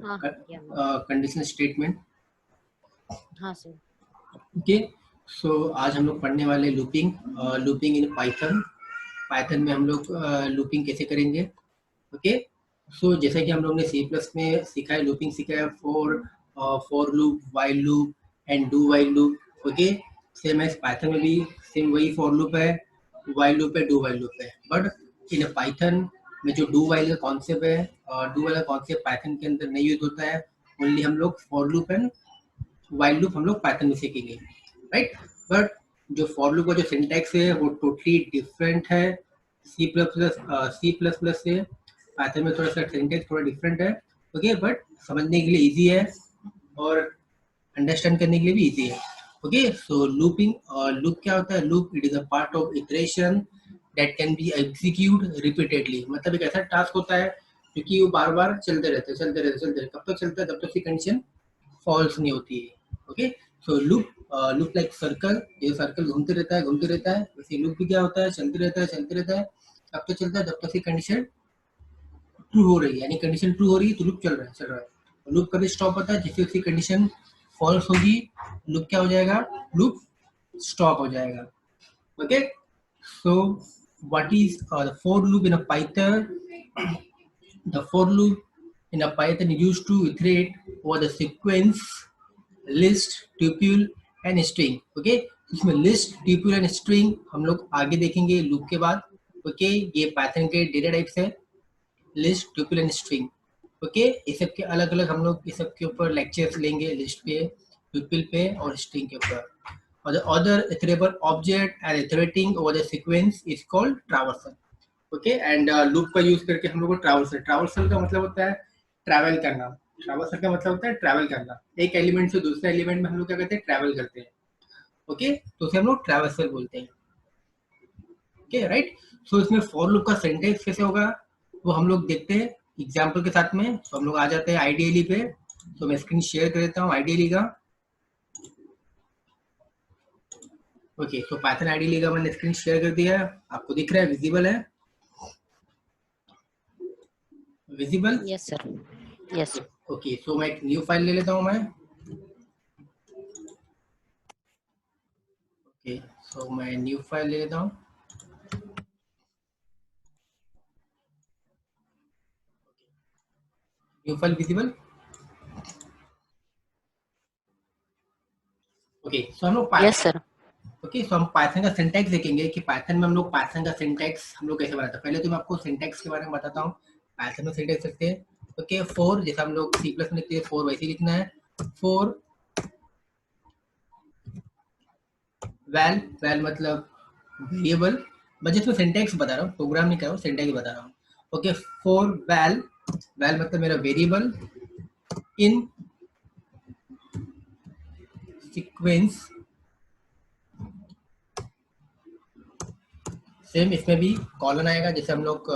हाँ हाँ किया मैंने। Conditional statement. हाँ सर। ओके, सो आज हम लोग पढ़ने वाले looping, looping in Python. Python में हम लोग लूपिंग कैसे करेंगे। ओके, सो जैसे कि हम लोग ने सी प्लस में सीखा है, लूपिंग सीखा है, for loop, while loop and do while loop. Okay, same है पाइथन में भी, सेम वही फॉर लूप है, वाइल लूप है, डू वाइल लूप है। बट इन पाइथन में जो डू वाइल का कॉन्सेप्ट है, डू वाइल का कॉन्सेप्ट पाइथन के अंदर नहीं यूज होता है। ओनली हम लोग for loop and while loop हम लोग पाइथन में सीखेंगे, राइट। बट जो फॉर लूप का जो सिंटैक्स है वो टोटली डिफरेंट है सी प्लस प्लस से। पाइथन में थोड़ा सा सिंटैक्स थोड़ा डिफरेंट है। ओके, बट समझने के लिए इजी है और अंडरस्टैंड करने के लिए भी इजी है। ओके, सो लूपिंग, लूप क्या होता है? Loop it is a part of iteration that can be execute repeatedly. मतलब एक ऐसा टास्क होता है क्योंकि वो बार बार चलते रहते हैं, चलते रहते, चलते रहते। कब तक चलता है? जब तक की कंडीशन फॉल्स नहीं होती है। ओके, सो लूप लाइक सर्कल, ये सर्कल घूमते रहता है, घूमते रहता है। वैसे लूप भी क्या होता है? चलते रहता है, चलते रहता है। कब तक चलता है? जब तक की कंडीशन ट्रू हो रही है, यानी कंडीशन ट्रू हो रही है तो लूप चल रहा है, चल रहा है। लूप कभी स्टॉप होता है? जैसे उसकी कंडीशन फॉल्स होगी, लूप क्या हो जाएगा? लूप स्टॉप हो जाएगा। Okay, so what is the for loop in a Python? The for loop in a Python is used to iterate over the sequence, list, tuple and string. Okay, इसमें list, tuple and string हम लोग आगे देखेंगे loop के बाद। Okay, ये Python के data types है, list, tuple and string. Okay, ये सब के अलग अलग हम लोग ये सब के ऊपर लेक्चर्स लेंगे, लिस्ट पे, ट्यूपल पे और स्ट्रिंग के ऊपर। और the other iterable object and iterating over the sequence is called traversal. Okay, and loop का यूज करके हम लोग को ट्रैवर्सल, ट्रैवर्सल का मतलब होता है ट्रैवल करना। ट्रैवर्सल का मतलब होता है ट्रैवल करना, एक एलिमेंट से दूसरे एलिमेंट में हम लोग क्या करते हैं? ट्रैवल करते हैं। ओके, तो उसे हम लोग ट्रैवर्सल बोलते हैं। Okay, right. सो इसमें फॉर लूप का सिंटैक्स कैसे होगा वो हम लोग देखते हैं एग्जाम्पल के साथ में। तो हम लोग आ जाते हैं आईडीएली पे। तो मैं स्क्रीन शेयर कर देता हूँ आईडीएली का। ओके, तो पाइथन आईडीएली का मैंने स्क्रीन शेयर कर दिया है, आपको दिख रहा है? विजिबल है? Visible? Yes sir. Yes. Okay, so मैं एक न्यू फाइल ले लेता हूँ मैं। ओके, सो मैं न्यू फाइल ले लेता हूँ। New file visible? ओके, सो हम लोग यस सर। ओके, सो हम पाइथन का सिंटैक्स देखेंगे कि पाइथन में हम लोग पाइथन का सिंटैक्स हम लोग कैसे बनाते हैं। पहले तो मैं आपको सिंटैक्स के बारे में बताता हूँ। पाइथन में सिंटैक्स लिखते हैं, ओके, फोर, जैसे हम लोग सी प्लस में लिखते हैं फोर, वैसे ही लिखना है। फोर वैल, वैल मतलब वेरिएबल। मैं जिसमें सिंटैक्स बता रहा हूँ, प्रोग्राम नहीं कर रहा हूँ, सिंटैक्स बता रहा हूँ। ओके, फोर वैल, वैल मतलब मेरा वेरिएबल इन सीक्वेंस। सेम इसमें भी कॉलन आएगा, जैसे हम लोग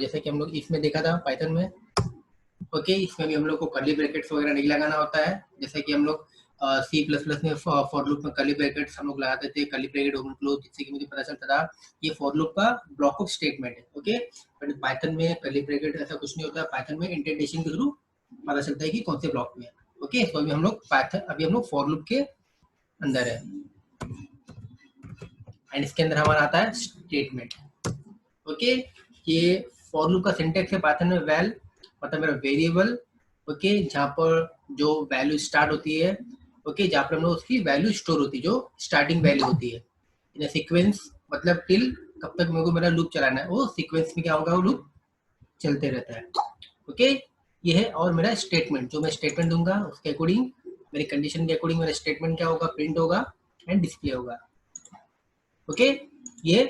जैसे कि हम लोग इसमें देखा था पाइथन में। ओके, इसमें भी हम लोग को कर्ली ब्रैकेट्स वगैरह नहीं लगाना होता है, जैसे कि हम लोग सी प्लस प्लस में फॉर लूप में कर्ली ब्रैकेट्स हम लोग लगाते थे, कर्ली ब्रैकेट ओपन क्लोज, जिससे कि मुझे पता चलता था ये फॉर लूप का ब्लॉक ऑफ स्टेटमेंट है। ओके, बट पाइथन में कर्ली ब्रैकेट ऐसा कुछ नहीं होता है, पाइथन में इंडेंटेशन के थ्रू पता चलता है कि कौन से ब्लॉक में है। ओके, तो अभी हम लोग पाइथन, अभी हम लोग फॉर लूप के अंदर है एंड इसके अंदर हमारा आता है स्टेटमेंट। ओके, ये फॉर लूप का सिंटैक्स है पाइथन में वैल, मतलब मेरा वेरिएबल। ओके, जहाँ पर जो वैल्यू स्टार्ट होती है, ओके, जहाँ पर हम लोग उसकी वैल्यू स्टोर होती है, जो स्टार्टिंग वैल्यू होती है। इन सीक्वेंस मतलब टिल कब तक मेरे को मेरा लूप चलाना है, वो सीक्वेंस में क्या होगा, वो लूप चलते रहता है। ओके, ये है। और मेरा स्टेटमेंट, जो मैं स्टेटमेंट दूंगा उसके अकॉर्डिंग, मेरी कंडीशन के अकॉर्डिंग मेरा स्टेटमेंट क्या होगा? प्रिंट होगा एंड डिस्प्ले होगा। ओके, ये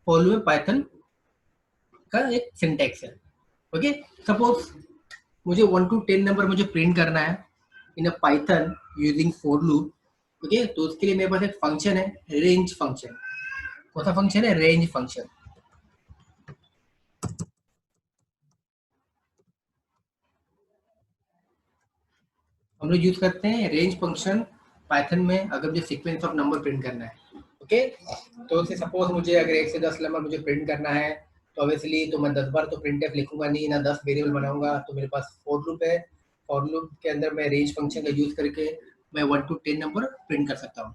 फॉर लूप पाइथन का एक सिंटैक्स है। ओके, सपोज मुझे 1 to 10 नंबर मुझे प्रिंट करना है in a Python using for loop. Okay, तो उसके लिए मेरे पास एक फंक्शन है, रेंज फंक्शन। कौन सा फंक्शन है? Range function. हम लोग यूज करते हैं रेंज फंक्शन पाइथन में अगर मुझे सीक्वेंस ऑफ नंबर प्रिंट करना है। ओके, तो से सपोज मुझे अगर 1 से 10 नंबर मुझे प्रिंट करना है, तो ऑब्वियसली तो मैं 10 बार तो प्रिंटफ लिखूंगा नहीं ना, 10 वेरिएबल बनाऊंगा। तो मेरे पास फॉर लूप है, फॉर लूप के अंदर मैं रेंज फंक्शन का यूज करके मैं 1 to 10 नंबर प्रिंट कर सकता हूँ।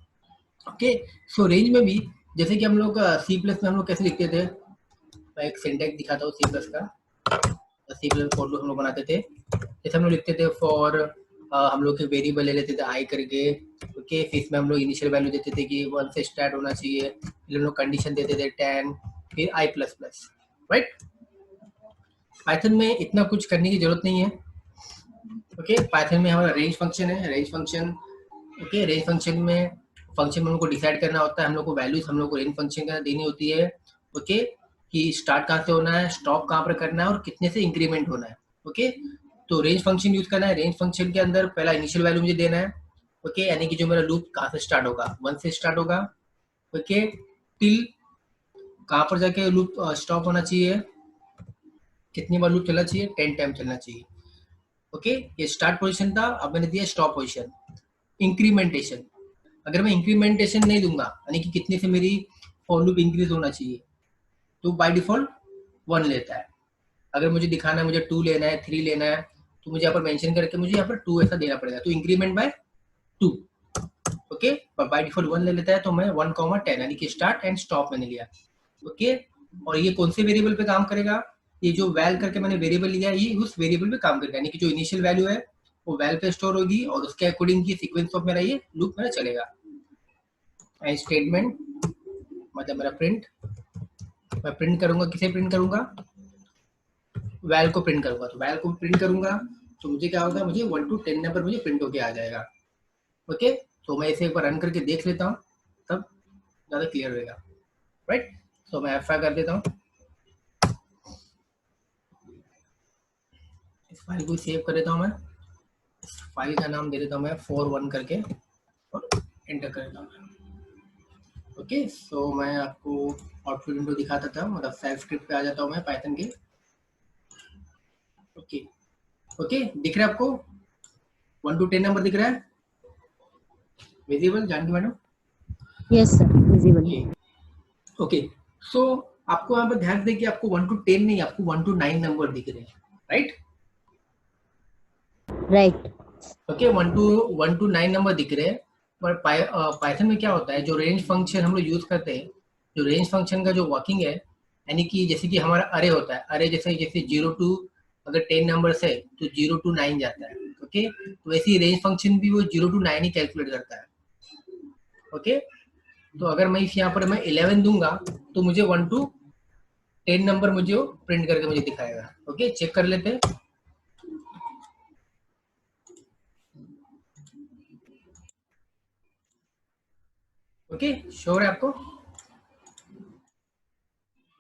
ओके, सो रेंज में भी जैसे कि हम लोग सी प्लस में हम लोग कैसे लिखते थे, मैं एक सिंटैक्स दिखाता हूँ सी प्लस का। सी प्लस फॉर लूप हम लोग बनाते थे, जैसे हम लोग लिखते थे फॉर हम लोग के वेरिएबल ले लेते थे आई करके। ओके, फिर इसमें हम लोग इनिशियल वैल्यू देते थे कि 1 से स्टार्ट होना चाहिए, फिर हम लोग कंडीशन देते थे 10, फिर आई प्लस प्लस, राइट। पाइथन में इतना कुछ करने की जरूरत नहीं है। ओके, पाइथन में हमारा रेंज फंक्शन है, range function. Okay, range function में फंक्शन में हमको डिसाइड करना होता है, हम लोग को वैल्यूज हम लोग को रेंज फंक्शन का देनी होती है। ओके, कि स्टार्ट कहाँ से होना है, स्टॉप कहाँ पर करना है और कितने से इंक्रीमेंट होना है। ओके, तो रेंज फंक्शन यूज करना है। रेंज फंक्शन के अंदर पहला इनिशियल वैल्यू मुझे देना है। ओके, यानी कि जो मेरा लूप कहाँ से स्टार्ट होगा, 1 से स्टार्ट होगा। ओके, टिल कहाँ पर जाके लूप स्टॉप होना चाहिए, कितनी बार लूप चलना चाहिए, 10 टाइम चलना चाहिए। ओके, ये स्टार्ट पोजीशन था, अब मैंने दिया स्टॉप पोजीशन। इंक्रीमेंटेशन, अगर मैं इंक्रीमेंटेशन नहीं दूंगा यानी कि कितने से मेरी फॉर लूप इंक्रीज होना चाहिए, तो बाय डिफॉल्ट 1 लेता है। अगर मुझे दिखाना है मुझे 2 लेना है, 3 लेना है, तो मुझे यहाँ पर मेंशन करके मुझे यहाँ पर 2 ऐसा देना पड़ेगा, तो इंक्रीमेंट बाय 2। ओके, पर बाय डिफॉल्ट 1 ले लेता है, तो मैं 1, 10 यानी कि स्टार्ट एंड स्टॉप मैंने लिया। ओके, और ये कौन से वेरिएबल पे काम करेगा, ये जो वैल करके मैंने वेरिएबल लिया ये उस वेरिएबल पे काम करेगा, यानी कि जो इनिशियल वैल्यू है वो वैल पे स्टोर होगी और उसके अकॉर्डिंग की सीक्वेंस ऑफ मेरा ये लूप मेरा चलेगा। एंड स्टेटमेंट मतलब मेरा प्रिंट, मैं प्रिंट करूंगा, किसे प्रिंट करूंगा, वैल को प्रिंट करूंगा। तो वैल को प्रिंट करूंगा तो मुझे क्या होगा, मुझे 1 to 10 नंबर मुझे प्रिंट होके आ जाएगा। ओके, तो मैं इसे एक बार रन करके देख लेता हूँ, तब ज़्यादा क्लियर रहेगा, राइट। तो मैं F5 कर देता हूँ, इस फाइल को सेव कर देता हूँ मैं। इस फाइल का नाम दे देता हूँ मैं 4.1 करके और एंटर कर देता हूँ। ओके, सो मैं आपको आउटपुट विंडो दिखा देता हूँ, मतलब सेल्फ स्क्रिप्ट पे आ जाता हूँ मैं पाइथन के। ओके, ओके, दिख रहा है आपको 1 to 10 नंबर दिख रहा है visible, Janaki madam? Yes, sir. Visible. Okay, so आपको यहाँ पर ध्यान दें कि आपको 1 to 10 नहीं, आपको 1 to 9 नंबर दिख रहे हैं, right. Right. Okay, 1 to 9 number दिख रहे हैं। पर पाइथन में क्या होता है, जो रेंज फंक्शन हम लोग यूज करते हैं, जो रेंज फंक्शन का जो वर्किंग है, यानी कि जैसे कि हमारा अरे होता है, अरे जैसे जैसे 0 to अगर 10 नंबर है तो 0 to 9 जाता है। ओके, तो ऐसी रेंज फंक्शन भी वो 0 to 9 ही कैलकुलेट करता है। ओके, तो अगर मैं इस यहाँ पर मैं 11 दूंगा तो मुझे 1 to 10 नंबर मुझे वो प्रिंट करके मुझे दिखाएगा। ओके, चेक कर लेते हैं। ओके, श्योर है आपको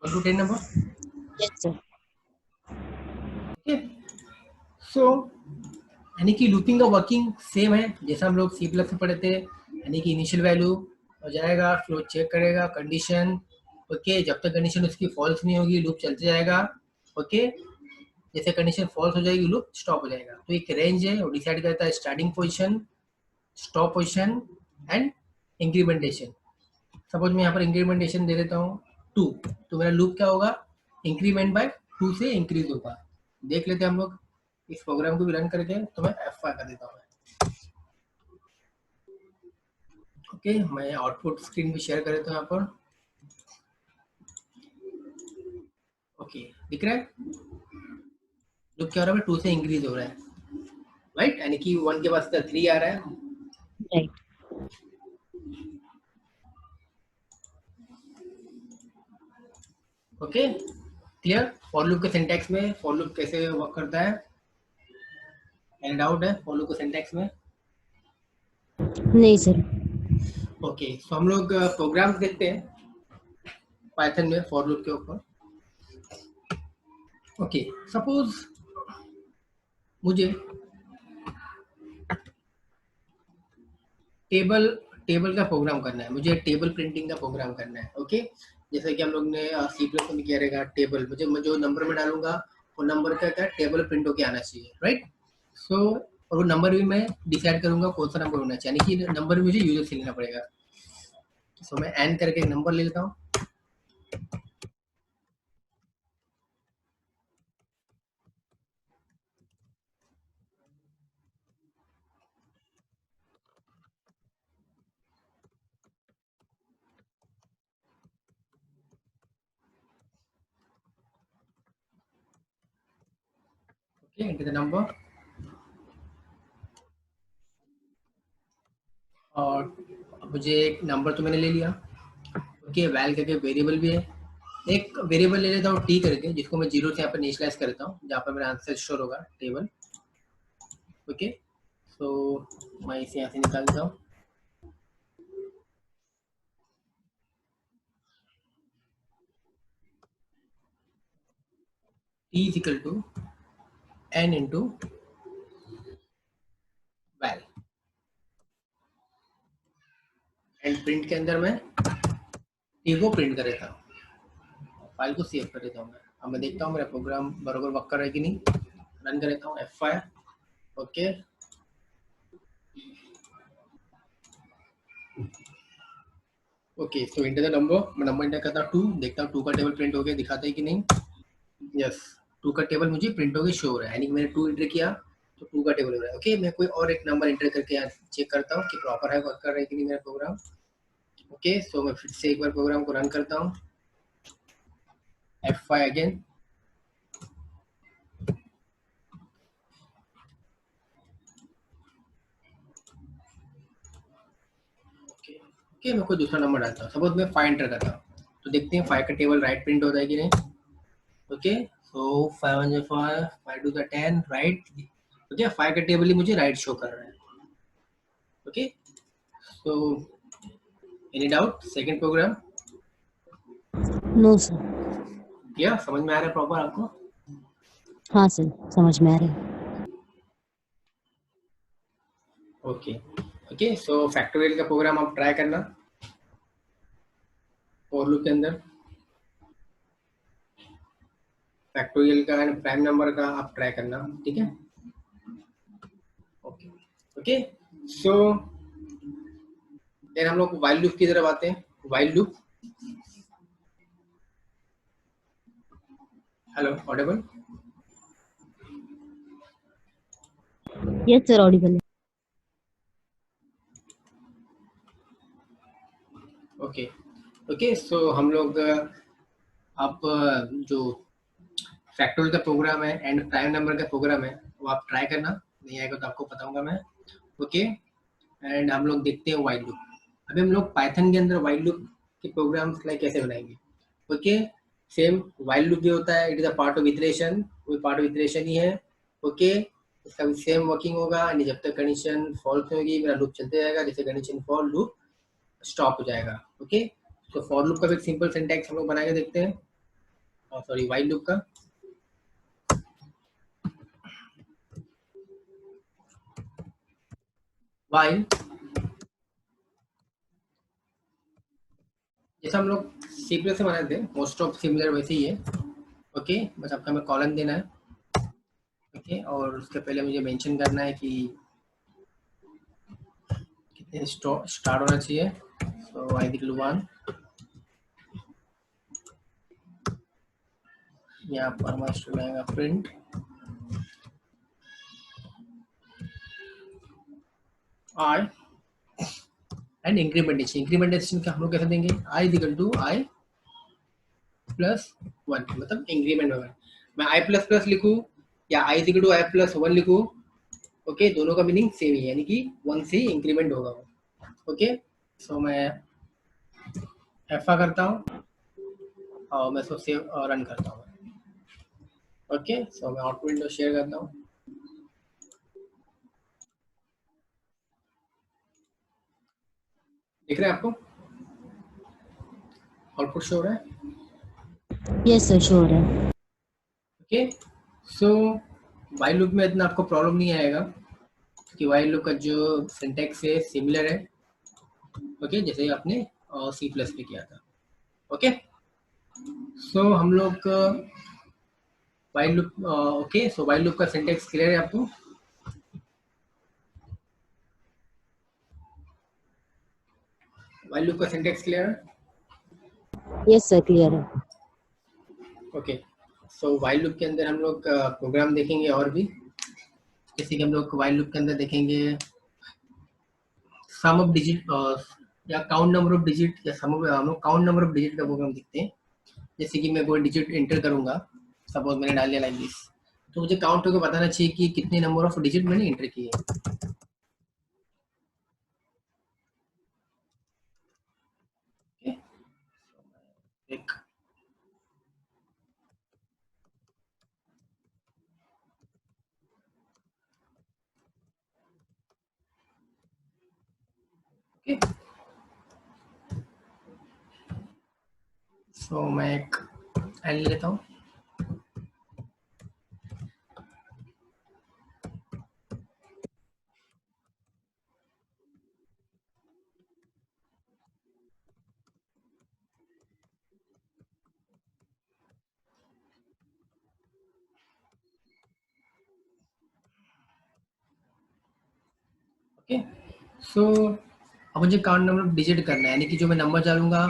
1 to 10 number? Yes, sir. Okay, so यानी कि लूपिंग का वर्किंग सेम है जैसा हम लोग सी प्लस में पढ़े थे, यानी कि इनिशियल वैल्यू हो जाएगा, फ्लो चेक करेगा, कंडीशन। ओके, जब तक कंडीशन उसकी फॉल्स नहीं होगी लूप चलते जाएगा। ओके, जैसे कंडीशन फॉल्स हो जाएगी लूप स्टॉप हो जाएगा। तो एक रेंज है वो डिसाइड करता है starting position, stop position and incrementation. Suppose मैं यहाँ पर इंक्रीमेंटेशन दे देता हूँ 2, तो मेरा लूप क्या होगा, इंक्रीमेंट बाय 2 से इंक्रीज होगा। देख लेते हैं हम लोग इस प्रोग्राम को भी रन करके, तो मैं F5 कर देता हूँ। ओके, मैं आउटपुट स्क्रीन भी शेयर कर देता हूँ यहाँ पर। ओके, दिख रहा है लूप क्या हो रहा है, 2 से इंक्रीज हो रहा है, राइट, यानी कि 1 के बाद 3 आ रहा है। Right. Okay, clear. For loop के सिंटैक्स में फॉर लूप कैसे वर्क करता है, एनी डाउट है फॉर लूप के सिंटैक्स में? नहीं, sir. ओके, सो हम लोग प्रोग्राम देखते हैं पाइथन में फॉर लूप के ऊपर। ओके, सपोज मुझे टेबल टेबल का प्रोग्राम करना है, मुझे टेबल प्रिंटिंग का प्रोग्राम करना है। ओके, जैसे कि हम लोग ने सी प्लस में किया रहेगा, टेबल मुझे मैं जो नंबर में डालूंगा वो नंबर का क्या टेबल प्रिंट होके आना चाहिए, राइट। सो और वो नंबर भी मैं डिसाइड करूंगा कौन सा नंबर होना चाहिए, यानी कि नंबर मुझे यूजर से लेना पड़ेगा। सो मैं एन करके एक नंबर ले लेता हूँ। ओके एंटर द नंबर और मुझे एक नंबर तो मैंने ले लिया। ओके वैल करके वेरिएबल भी है, एक वेरिएबल ले लेता हूँ टी करके, जिसको मैं जीरो से यहाँ पर इनिशियलाइज करता हूँ, जहाँ पर मेरा आंसर स्टोर होगा टेबल। ओके सो मैं इसे यहाँ से निकाल देता हूँ। T is equal to N into val and print के अंदर मैं टी को प्रिंट कर देता हूँ, फाइल को सेव कर देता हूँ मैं। अब मैं देखता हूँ मेरा प्रोग्राम बराबर वर्क कर रहा है कि नहीं। रन कर देता हूँ F5। Okay okay so enter the number, मैं नंबर इंटर करता हूँ 2, देखता हूँ 2 का टेबल प्रिंट हो गया, दिखाता है कि नहीं। यस 2 का टेबल मुझे प्रिंट हो गया, शो हो रहा है, यानी कि मैंने 2 इंटर किया तो 2 का टेबल हो रहा है। ओके मैं कोई और एक नंबर इंटर करके यहाँ चेक करता हूँ कि प्रॉपर है, वर्क कर रहा है कि नहीं मेरा प्रोग्राम। ओके सो मैं फिर से एक बार प्रोग्राम को रन करता हूँ F5 अगेन। ओके मैं कोई दूसरा नंबर डालता हूँ, सपोज मैं 5 एंटर करता हूँ, तो देखते हैं 5 का टेबल राइट प्रिंट होता है कि नहीं। Okay so 5 1 5 5 2 10 right. ओके 5 का टेबल ही मुझे राइट शो कर रहा है। Okay so any doubt second program? No sir. क्या समझ में आ रहा है प्रॉपर आपको? हाँ सर समझ में आ रहा है। ओके ओके सो फैक्टोरियल का प्रोग्राम आप ट्राई करना फॉर लूप के अंदर, फैक्टोरियल का एंड प्राइम नंबर का आप ट्राई करना, ठीक है। ओके ओके सो देन हम लोग वाइल लूप की तरफ आते हैं। While loop, hello Audible? Yes sir Audible है। ओके ओके सो हम लोग आप जो फैक्टोरियल का प्रोग्राम है एंड प्राइम नंबर का प्रोग्राम है वो आप ट्राई करना, नहीं आएगा तो आपको बताऊंगा मैं। ओके एंड हम लोग देखते हैं वाइल लूप। अभी हम लोग पाइथन के अंदर वाइल लूप के प्रोग्राम्स लाइक कैसे बनाएंगे। ओके सेम वाइल लूप जो होता है it is a part of iteration, वो पार्ट ऑफ इटरेशन ही है। ओके इसका भी सेम वर्किंग होगा, यानी जब तक कंडीशन फॉल्स होगी मेरा लूप चलते जाएगा, जैसे कंडीशन फॉल लूप स्टॉप हो जाएगा। ओके तो फॉर लूप का भी एक सिंपल सिंटैक्स हम लोग बना के देखते हैं, सॉरी वाइल लूप का। वाइल जैसा हम लोग सी प्लस से बनाए थे, मोस्ट ऑफ सिमिलर वैसे ही है। ओके बस आपका हमें कॉलन देना है। ओके और उसके पहले मुझे मेंशन करना है कि कितने स्टार्ट होना चाहिए। सो आई निकल 1, यहाँ पर हमारा रहेगा print I and incrementation. Incrementation का हम लोग कैसे देंगे, I equal to I plus 1, मतलब इंक्रीमेंट होगा। मैं आई प्लस प्लस लिखूँ या I equal to I plus 1 लिखूँ, ओके दोनों का मीनिंग सेम ही है, यानी कि 1 से इंक्रीमेंट होगा वो। ओके सो मैं एफा करता हूँ और मैं इसको सेव और रन करता हूँ। ओके सो मैं आउटपुट विंडो शेयर करता हूँ। दिख रहा है आपको आउटपुट शो हो रहा है? यस सर श्योर है। ओके सो वाइल लूप में इतना आपको प्रॉब्लम नहीं आएगा क्योंकि वाइल लूप का जो सिंटैक्स है सिमिलर है। ओके जैसे आपने सी प्लस पे किया था। ओके सो हम लोग while loop, okay so while loop का सिंटैक्स क्लियर है आपको? वाइल लूप का सिंटैक्स क्लियर है? यस सर क्लियर है। ओके सो वाइल लूप के अंदर हम लोग प्रोग्राम देखेंगे और भी, जैसे कि हम लोग वाइल लूप के अंदर देखेंगे सम ऑफ डिजिट या काउंट नंबर ऑफ डिजिट, या सम ऑफ हम लोग काउंट नंबर ऑफ डिजिट का प्रोग्राम देखते हैं। जैसे कि मैं कोई डिजिट एंटर करूंगा, सपोज मैंने डाल दिया लाइक दिस, तो मुझे काउंट करके बताना चाहिए कि कितने नंबर ऑफ डिजिट मैंने एंटर किए हैं। ओके, एक ओके, सो मैं एक एन लेता हूँ। ओके, सो अब मुझे काउंट नंबर ऑफ डिजिट करना है, यानी कि जो मैं नंबर डालूंगा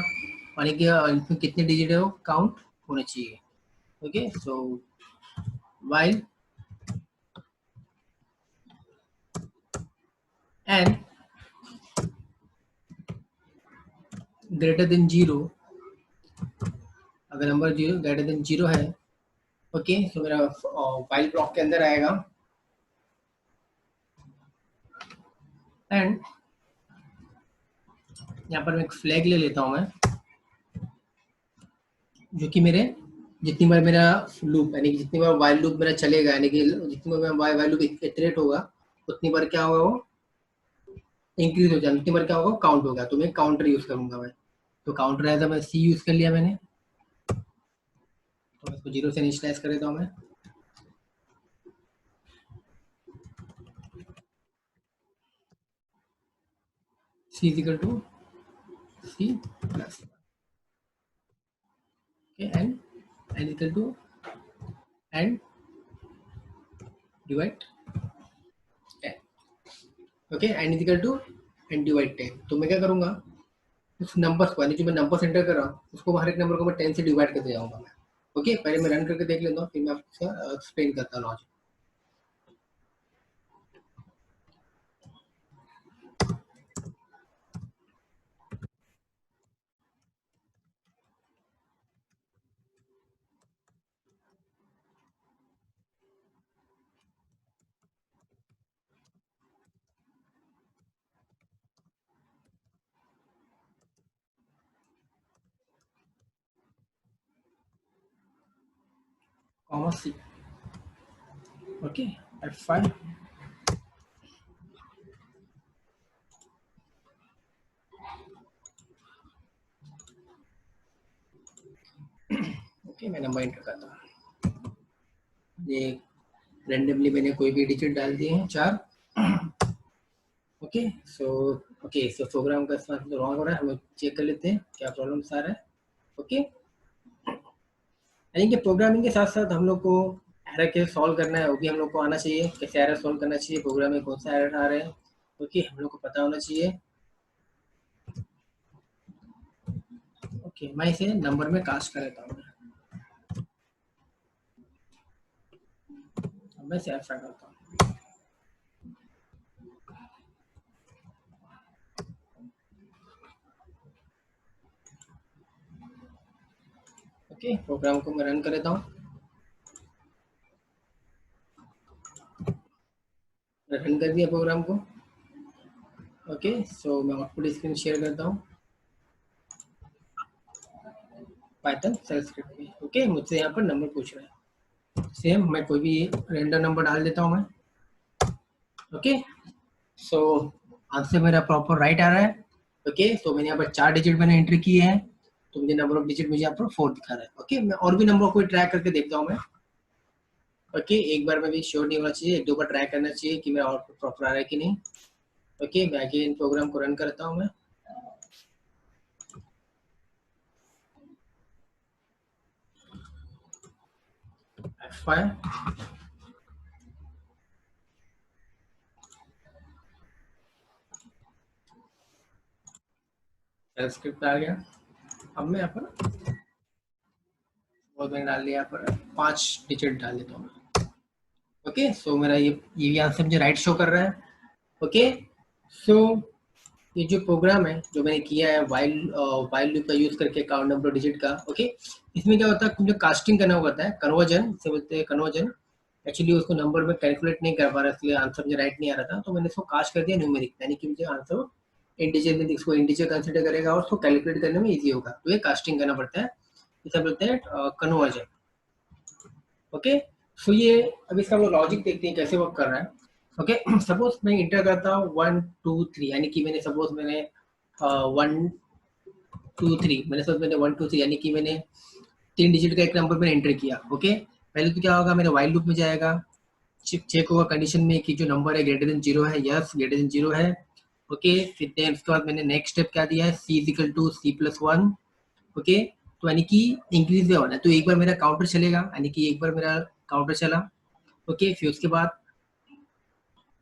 यानी कि इसमें कितने डिजिट है वो काउंट होने चाहिए। Okay, so while n greater than zero, अगर number zero greater than zero है, ओके, तो मेरा while ब्लॉक के अंदर आएगा एंड यहाँ पर मैं एक फ्लैग ले लेता हूँ मैं, जो कि मेरे जितनी बार मेरा लूप यानी कि जितनी बार वाइल लूप मेरा चलेगा, यानी कि जितनी बार मेरा वाइल लूप इटरेट होगा उतनी बार क्या होगा वो इंक्रीज हो जाए, उतनी बार क्या होगा काउंट होगा। तो मैं काउंटर यूज करूंगा मैं, तो काउंटर है तो मैं सी यूज कर लिया मैंने, तो मैं इसको जीरो से इनिशियलाइज कर देता हूँ मैं। C is equal to C plus N, N equal to N divide 10। Okay, N is equal to N divide 10। तो मैं क्या करूंगा, उस नंबर को यानी जो मैं नंबर एंटर कर रहा हूँ उसको हर एक नंबर को मैं 10 से डिवाइड करते जाऊंगा मैं। ओके, पहले मैं रन करके देख लेता हूँ, फिर मैं आपको एक्सप्लेन करता हूँ लॉजिक। कॉमा सी, ओके, F5, ओके, मैं नंबर एंटर करता हूँ। ये रेंडमली मैंने कोई भी डिजिट डाल दिए हैं 4। ओके, सो प्रोग्राम का इस्तेमाल तो रॉन्ग हो रहा है, हम चेक कर लेते हैं क्या प्रॉब्लम आ रहा है। ओके, यानी कि प्रोग्रामिंग के साथ साथ हम लोग को एरर के सॉल्व करना है, वो भी हम लोग को आना चाहिए, कैसे एरर सॉल्व करना चाहिए, प्रोग्राम में कौन सा एरर आ रहे हैं, ओके, हम लोग को पता होना चाहिए। ओके, मैं इसे नंबर में कास्ट कर देता हूँ, मैं इसे F5 करता हूँ। ओके, प्रोग्राम को मैं रन कर देता हूँ, रन कर दिया प्रोग्राम को। ओके, सो मैं आउटपुट स्क्रीन शेयर करता हूँ पाइथन सेल स्क्रिप्ट में। ओके, मुझसे यहाँ पर नंबर पूछ रहा है, सेम मैं कोई भी रेंडम नंबर डाल देता हूँ मैं। ओके, सो आंसर मेरा प्रॉपर राइट आ रहा है। ओके, सो मैंने यहाँ पर 4 डिजिट मैंने एंट्री किए हैं, तो मुझे नंबर ऑफ डिजिट मुझे यहाँ पर 4 दिखा रहा है। ओके, मैं और भी नंबर को ट्रैक करके देखता हूँ मैं। ओके, एक बार में भी श्योर नहीं होना चाहिए, एक दो बार ट्राई करना चाहिए कि मेरा आउटपुट प्रॉपर आ रहा है कि नहीं। ओके, मैं अगेन प्रोग्राम को रन करता हूँ मैं। F5, सेल स्क्रिप्ट आ गया। अब मैं यहाँ पर और मैंने डाल दिया यहाँ पर 5 डिजिट डाल देता हूँ। ओके, सो मेरा ये भी आंसर मुझे राइट शो कर रहा है। ओके, सो ये जो प्रोग्राम है जो मैंने किया है वाइल लूप का यूज करके काउंट नंबर डिजिट का। ओके, इसमें क्या होता है, जो कास्टिंग करना होता है, कन्वर्जन से बोलते हैं कन्वर्जन। एक्चुअली उसको नंबर में कैलकुलेट नहीं कर पा रहा, इसलिए आंसर मुझे राइट नहीं आ रहा था, तो मैंने इसको कास्ट कर दिया न्यूमेरिक, यानी कि मुझे आंसर इंटीजर में इसको इंटीजर कंसिडर करेगा और उसको कैलकुलेट करने में इजी होगा, तो ये कास्टिंग करना पड़ता है, इसे बोलते हैं कन्वर्जन। ओके, सो ये अभी इसका हम लोग लॉजिक देखते हैं कैसे वर्क कर रहा है। ओके, सपोज मैं इंटर करता हूँ 1 2 3, यानी कि मैंने सपोज मैंने 1 2 3 मैंने सपोज मैंने 1 2 3 यानी कि मैंने 3 डिजिट का एक नंबर मैंने एंटर किया। ओके, पहले तो क्या होगा, मेरा वाइल लूप में जाएगा, चेक होगा कंडीशन में कि जो नंबर है ग्रेटर देन 0 है, यस ग्रेटर देन 0 है। ओके, फिर देन उसके बाद मैंने नेक्स्ट स्टेप क्या दिया है, C is equal to C plus 1। Okay, तो यानी कि इंक्रीज में होना है, तो एक बार मेरा काउंटर चलेगा, यानी कि एक बार मेरा काउंटर चला। ओके, फिर उसके बाद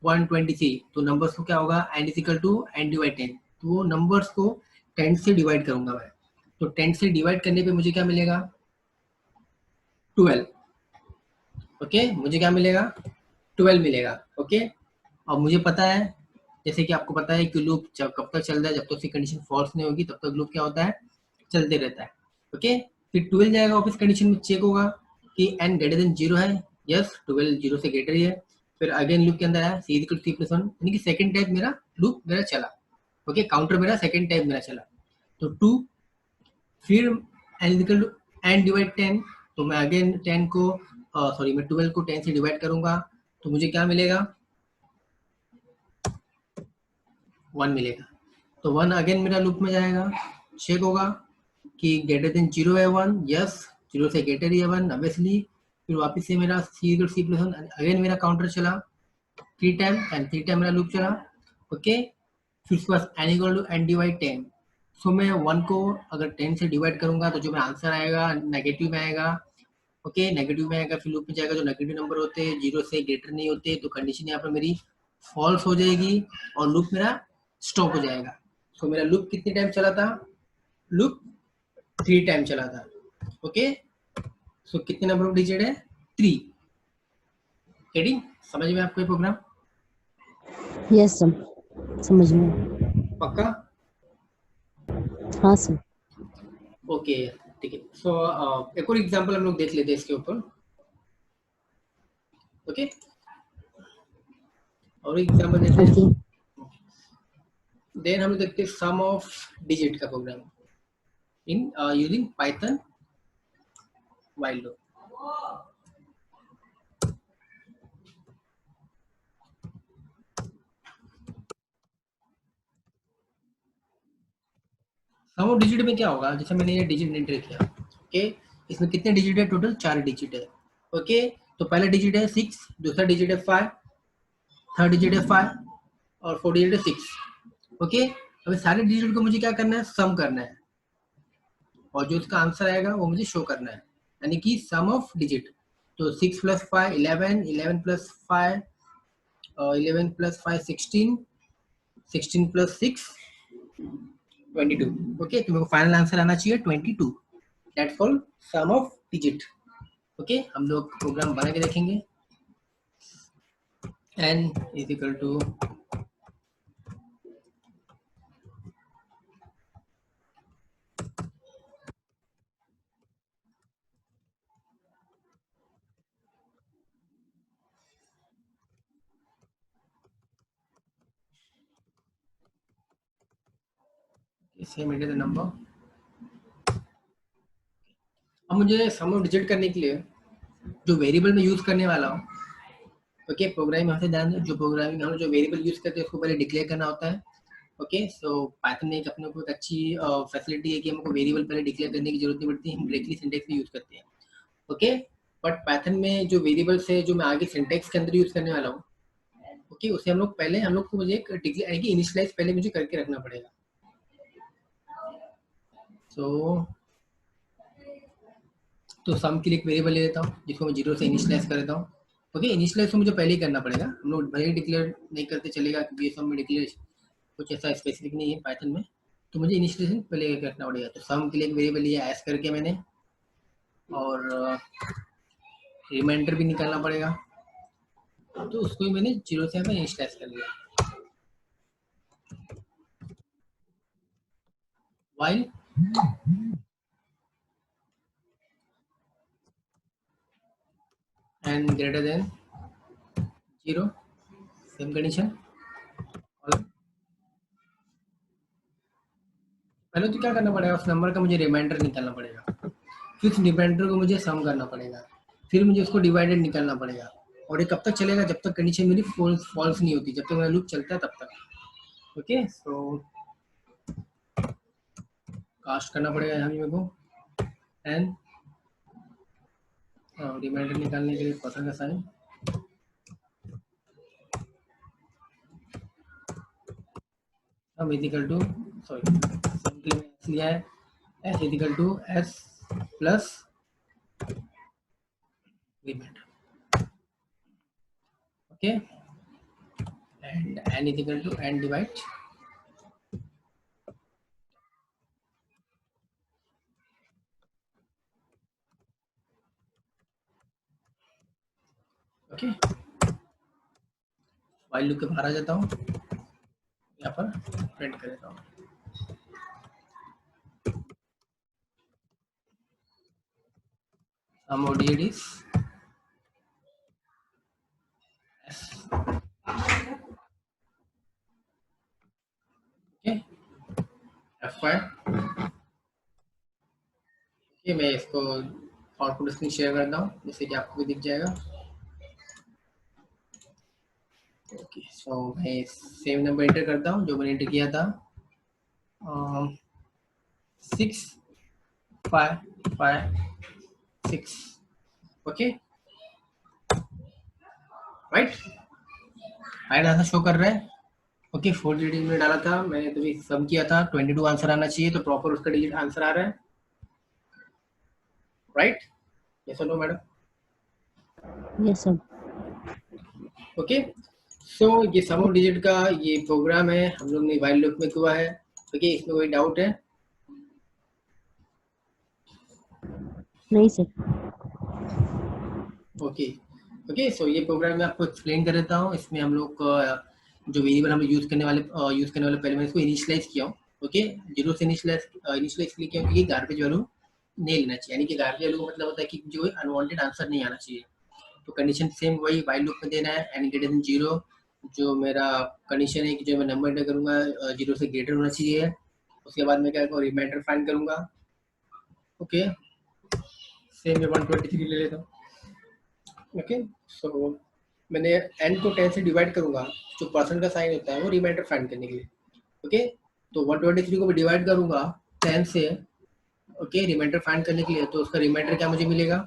123, तो नंबर्स को क्या होगा, N is equal to N divide 10, तो वो नंबर्स को 10 से डिवाइड करूंगा मैं, तो 10 से डिवाइड करने पे मुझे क्या मिलेगा, 12। ओके, मुझे क्या मिलेगा, 12 मिलेगा। ओके, और मुझे पता है, जैसे कि आपको पता है कि लूप जब कब तक चल रहा है, जब तक उसकी कंडीशन फॉल्स नहीं होगी तब तक लूप क्या होता है, चलते रहता है। ओके, फिर 12 जाएगा ऑफिस कंडीशन में, चेक होगा कि एन ग्रेटर देन 0 है, यस 12 0 से ग्रेटर ही है। फिर अगेन लूप के अंदर आया सी इक्वल सी प्लस 1, यानी कि सेकंड टाइप मेरा लूप मेरा चला। ओके, काउंटर मेरा सेकंड टाइप मेरा चला, तो 2, फिर N equal to N divide 10, तो मैं अगेन 10 को सॉरी मैं 12 को 10 से डिवाइड करूंगा, तो मुझे क्या मिलेगा, 1 मिलेगा। तो 1 अगेन मेरा लूप में जाएगा, चेक होगा कि ग्रेटर देन 0 है 1, यस 0 से ग्रेटर ही है 1 ऑब्वियसली। फिर वापस से मेरा C equal C plus 1, again मेरा काउंटर चला 3 टाइम, एंड 3 टाइम मेरा लूप चला। ओके, फिर उसके बाद N equal to N divide 10, so मैं 1 को अगर 10 से डिवाइड करूंगा तो जो मेरा आंसर आएगा नेगेटिव में आएगा। ओके, नेगेटिव में आएगा, फिर लूप में जाएगा, जो नेगेटिव नंबर होते हैं 0 से ग्रेटर नहीं होते, तो कंडीशन यहाँ पर मेरी फॉल्स हो जाएगी और लूप मेरा स्टॉप हो जाएगा। सो मेरा लूप कितने टाइम चला था, लूप 3 टाइम चला था। ओके, सो कितने नंबर ऑफ डिजिट है, 3। गेटिंग, समझ में आपको ये प्रोग्राम, यस सर, समझ में। पक्का? हाँ सर। ओके, ठीक है। सो एक और एग्जांपल हम लोग देख लेते हैं इसके ऊपर। ओके, और एग्जांपल देते ओके। हैं, देन हम लोग देखते हैं सम ऑफ डिजिट का program in using Python while loop. Sum of digit में क्या होगा, जैसे मैंने ये डिजिट एंटर किया। ओके, इसमें कितने डिजिट है, टोटल 4 डिजिट है। ओके, तो पहला डिजिट है 6, दूसरा डिजिट है 5, थर्ड डिजिट है 5, और फोर्थ डिजिट है 6। ओके, अभी सारे डिजिट को मुझे क्या करना है, सम करना है, और जो इसका आंसर आएगा वो मुझे शो करना है, यानी कि सम ऑफ डिजिट। तो 6 plus 5 11, 11 plus 5 11 plus 5 16, 16 plus 6 22। Okay, तो मेरे को फाइनल आंसर आना चाहिए 22, that's called sum of digit. Okay, हम लोग प्रोग्राम बना के देखेंगे। n is equal to same the number. अब मुझे सम ऑफ डिजिट करने के लिए जो वेरिएबल में यूज करने वाला हूँ, ओके, प्रोग्रामिंग यहाँ से ध्यान दें, जो प्रोग्रामिंग हम जो वेरिएबल यूज करते हैं उसको पहले डिक्लेयर करना होता है। ओके, सो पाइथन में एक अपने को एक अच्छी फैसिलिटी है कि हमको वेरिएबल पहले डिक्लेयर करने की जरूरत नहीं पड़ती, हम डायरेक्टली सिंटेक्स में यूज करते हैं। ओके, बट पाइथन में जो वेरिएबल्स है जो मैं आगे सिंटेक्स के अंदर यूज करने वाला हूँ, ओके, उसे हम लोग को मुझे एक डिक्लेयर इनिशियलाइज पहले मुझे करके रखना पड़ेगा। सो तो सम के लिए एक वेरिएबल ले लेता हूँ जिसको मैं 0 से इनिशियलाइज कर देता हूँ। ओके, इनिशियलाइज तो मुझे पहले ही करना पड़ेगा, हम लोग भले ही डिक्लेयर नहीं करते चलेगा, क्योंकि ये सम में डिक्लेयर कुछ ऐसा स्पेसिफिक नहीं है पाइथन में, तो मुझे इनिशियलाइजेशन पहले करना पड़ेगा। तो सम के लिए एक वेरिएबल लिया एस करके मैंने, और रिमाइंडर भी निकालना पड़ेगा, तो उसको भी मैंने 0 से हमें इनिशियलाइज कर लिया। While N greater than 0, same condition. पहले तो क्या करना पड़ेगा, उस नंबर का मुझे रिमाइंडर निकालना पड़ेगा, फिर उस रिमाइंडर को मुझे सम करना पड़ेगा, फिर मुझे उसको डिवाइडेड निकालना पड़ेगा। और ये कब तक चलेगा, जब तक कंडीशन मेरी फॉल्स नहीं होती, जब तक मेरा लूप चलता है तब तक। ओके, सो कास्ट करना पड़ेगा यहाँ भी मेरे को एन, रिमाइंडर निकालने के लिए परसेंट का साइन, हम is equal to sorry simply S लिया है, S is equal to S plus remainder. Okay, and N is equal to N divide okay. While loop के बाहर आ जाता हूँ, यहाँ पर प्रिंट कर देता हूँ। Sum of digit is S. Okay, F5। Okay, मैं इसको आउटपुट स्क्रीन शेयर करता हूँ जिससे कि आपको भी दिख जाएगा। ओके, सो मैं सेम नंबर एंटर करता हूँ जो मैंने एंटर किया था, 6 5 5 6। ओके, राइट आंसर शो कर रहा है। ओके, 4 डिजिट में डाला था मैंने, तो भी सम किया था, 22 आंसर आना चाहिए, तो प्रॉपर उसका डिजिट आंसर आ रहा है, राइट? यस और no madam? Yes, sir. Okay, so ये सम ऑफ डिजिट का ये प्रोग्राम है, हम लोग ने व्हाइल लूप में किया है। ओके, इसमें कोई डाउट है? नहीं सर। ओके ओके, सो ये प्रोग्राम मैं आपको एक्सप्लेन कर देता हूँ। इसमें हम लोग जो वेरिएबल हम यूज करने वाले पहले मैं इसको इनिशियलाइज किया हूँ। ओके, जीरो से इनिशियलाइज के लिए क्या, क्योंकि गार्बेज वैल्यू नहीं लेना चाहिए, यानी कि गार्बेज वैल्यू का मतलब होता है कि जो अनवांटेड आंसर नहीं आना चाहिए। तो कंडीशन सेम वही व्हाइल लूप में देना है, एन ग्रेटर देन 0, जो मेरा कंडीशन है कि जो मैं नंबर एंटर करूंगा 0 से ग्रेटर होना चाहिए। उसके बाद मैं क्या करूँ, रिमाइंडर फाइंड करूंगा। ओके, सेम मैं 123 ले लेता हूँ। ओके, सो मैंने n को 10 से डिवाइड करूंगा, जो परसेंट का साइन होता है वो रिमाइंडर फाइंड करने के लिए। ओके, तो 123 को मैं डिवाइड करूंगा 10 से, ओके, रिमाइंडर फाइंड करने के लिए, तो उसका रिमाइंडर क्या मुझे मिलेगा,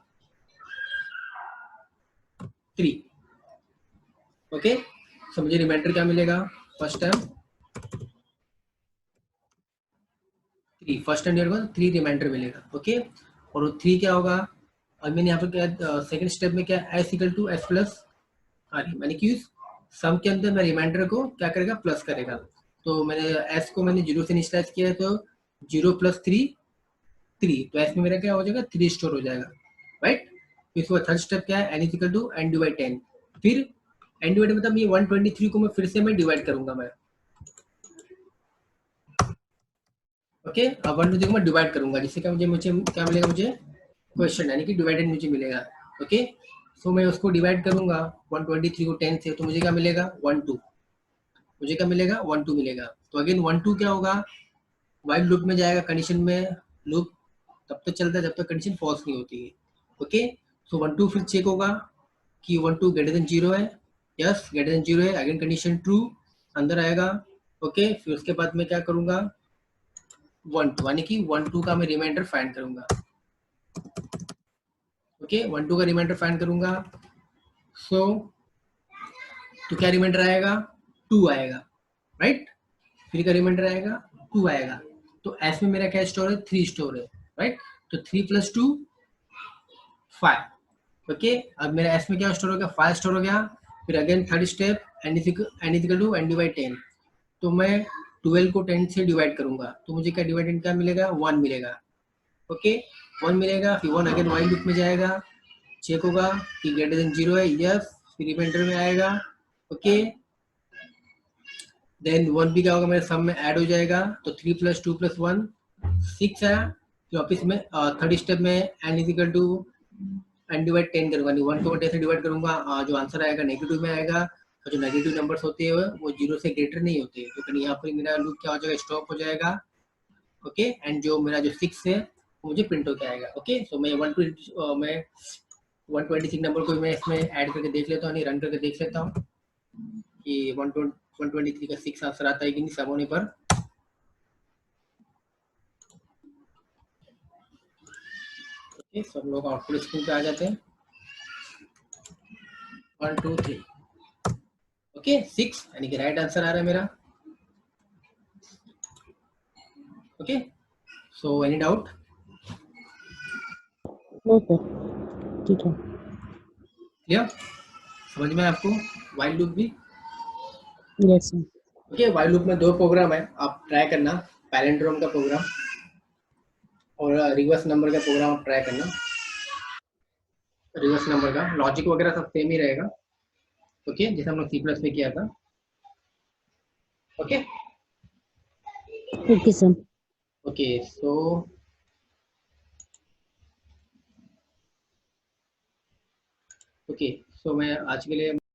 3। ओके, सो मुझे रिमाइंडर क्या मिलेगा, फर्स्ट टाइम 3, फर्स्ट टाइम को 3 रिमाइंडर मिलेगा। ओके, और वो 3 क्या होगा, और मैंने यहाँ पर क्या सेकंड स्टेप में क्या S equal to S plus R, मैंने कि सम के अंदर मैं रिमाइंडर को क्या करेगा, प्लस करेगा। तो मैंने एस को मैंने 0 से इनिशियलाइज किया है, तो 0 प्लस 3 3, तो एस में मेरा क्या हो जाएगा, 3 स्टोर हो जाएगा, राइट? इसके बाद थर्ड स्टेप क्या है, N equal to N divide 10, फिर एन डिवाइड मतलब ये 123 को मैं फिर से मैं डिवाइड करूंगा मैं। ओके, अब 123 को मैं डिवाइड करूंगा, जिससे क्या मुझे क्या मिलेगा, मुझे क्वेश्चन यानी कि डिवाइडेड मुझे मिलेगा। ओके, सो मैं उसको डिवाइड करूंगा 123 को 10 से, तो मुझे क्या मिलेगा, 12, मुझे क्या मिलेगा, 12 मिलेगा। तो अगेन 12 क्या होगा, वाइल लूप में जाएगा, कंडीशन में लूप तब तक चलता है जब तक कंडीशन फॉल्स नहीं होती है। ओके, सो 12 फिर चेक होगा कि 12 ग्रेटर देन 0 है, यस ग्रेटर देन 0 है, अगेन कंडीशन ट्रू, अंदर आएगा। ओके, फिर उसके बाद मैं क्या करूंगा, 12 यानी कि 12 का मैं रिमाइंडर फाइंड करूंगा। ओके, 12 का रिमाइंडर फाइंड करूंगा, सो तो क्या रिमाइंडर आएगा, 2 आएगा, राइट? फिर का रिमाइंडर आएगा 2 आएगा, तो एस में मेरा क्या स्टोर है, 3 स्टोर है, राइट? तो 3 प्लस 2 5। ओके, अब मेरा एस में क्या स्टोर हो गया, 5 स्टोर हो गया। फिर again third step, N equal to N divide 10, तो मैं 12 को 10 से डिवाइड करूंगा, तो मुझे क्या डिवाइडेड क्या मिलेगा, 1 मिलेगा। ओके, 1 मिलेगा, फिर 1 अगेन वाइल लूप में जाएगा, चेक होगा कि ग्रेटर देन 0 है, यस, फिर रिमाइंडर में आएगा। ओके, देन 1 भी क्या होगा, मेरे सम में ऐड हो जाएगा, तो 3 प्लस 2 प्लस 1 6 है। फिर वापिस में थर्ड स्टेप में एन इक्वल टू अनडिवाइड 10 करूंगा, 1 को 10 से डिवाइड करूंगा, जो आंसर आएगा नेगेटिव में आएगा, और जो नेगेटिव नंबर्स होते हैं वो 0 से ग्रेटर नहीं होते, तो फिर यहाँ पर मेरा लूप क्या हो जाएगा, स्टॉप हो जाएगा। ओके, एंड जो मेरा जो 6 है वो मुझे प्रिंट होकर आएगा। ओके, सो मैं 126 नंबर को मैं इसमें ऐड करके देख लेता हूँ, नहीं रन करके देख लेता हूँ कि 123 का 6 आंसर आता है कि नहीं सब होने पर। ओके, सब लोग आउटपुट स्क्रीन पे आ जाते हैं। 1 2 3, ओके 6 यानी कि राइट आंसर आ रहा है मेरा। Okay, so any doubt? No sir, ठीक है। क्लियर, समझ में आपको वाइल लूप भी? Yes sir. Okay, while loop में 2 प्रोग्राम है, आप ट्राई करना, पैरेंड्रोम का प्रोग्राम और रिवर्स नंबर का प्रोग्राम आप ट्राई करना। रिवर्स नंबर का लॉजिक वगैरह सब सेम ही रहेगा। ओके, जैसे हम लोग C+ में किया था। Okay okay sir. Okay, so okay, so मैं आज के लिए